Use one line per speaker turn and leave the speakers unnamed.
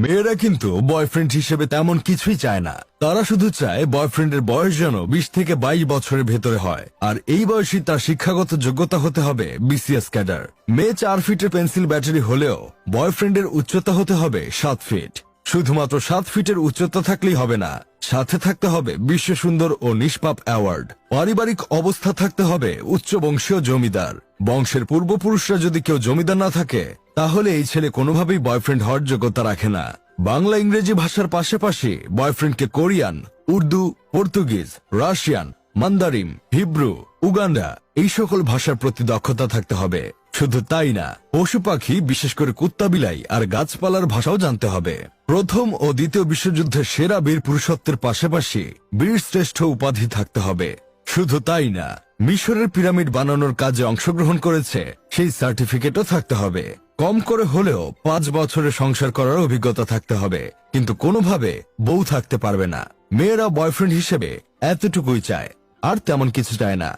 মেয়েরা কিন্তু বয়ফ্রেন্ড হিসেবে তেমন কিছুই চায় না। তারা শুধু চায় বয়ফ্রেন্ডের বয়স যেন 20 থেকে 22 বছরের ভেতরে হয়, আর এই বয়সী তার শিক্ষাগত যোগ্যতা হতে হবে বিসিএস ক্যাডার। মেয়ে 4 ফিটের পেন্সিল ব্যাটারি হলেও বয়ফ্রেন্ডের উচ্চতা হতে হবে 7 ফিট। শুধুমাত্র 7 ফিটের উচ্চতা থাকলেই হবে না, সাথে থাকতে হবে বিশ্ব সুন্দর ও নিষ্পাপ অ্যাওয়ার্ড। পারিবারিক অবস্থা থাকতে হবে উচ্চ বংশীয় জমিদার। বংশের পূর্বপুরুষরা যদি কেউ জমিদার না থাকে, তাহলে এই ছেলে কোনোভাবেই বয়ফ্রেন্ড হওয়ার যোগ্যতা রাখে না। বাংলা ইংরেজি ভাষার পাশাপাশি বয়ফ্রেন্ডকে Korean, Urdu, Portuguese, Russian, Mandarin, Hebrew, Uganda এই সকল ভাষার প্রতি দক্ষতা থাকতে হবে। শুধু তাই না, পশু পাখি বিশেষ করে কুত্তা, বিলাই আর গাছপালার ভাষাও জানতে হবে। প্রথম ও দ্বিতীয় বিশ্বযুদ্ধের সেরা বীর পুরুষত্বের পাশাপাশি বীর শ্রেষ্ঠ উপাধি থাকতে হবে। শুধু তাই না, মিশরের পিরামিড বানানোর কাজে অংশগ্রহণ করেছে সেই সার্টিফিকেটও থাকতে হবে। কম করে হলেও 5 বছরের সংসার করার অভিজ্ঞতা থাকতে হবে, কিন্তু কোনোভাবে বউ থাকতে পারবে না। মেয়েরা বয়ফ্রেন্ড হিসেবে এতটুকুই চায়, আর তেমন কিছু চায় না।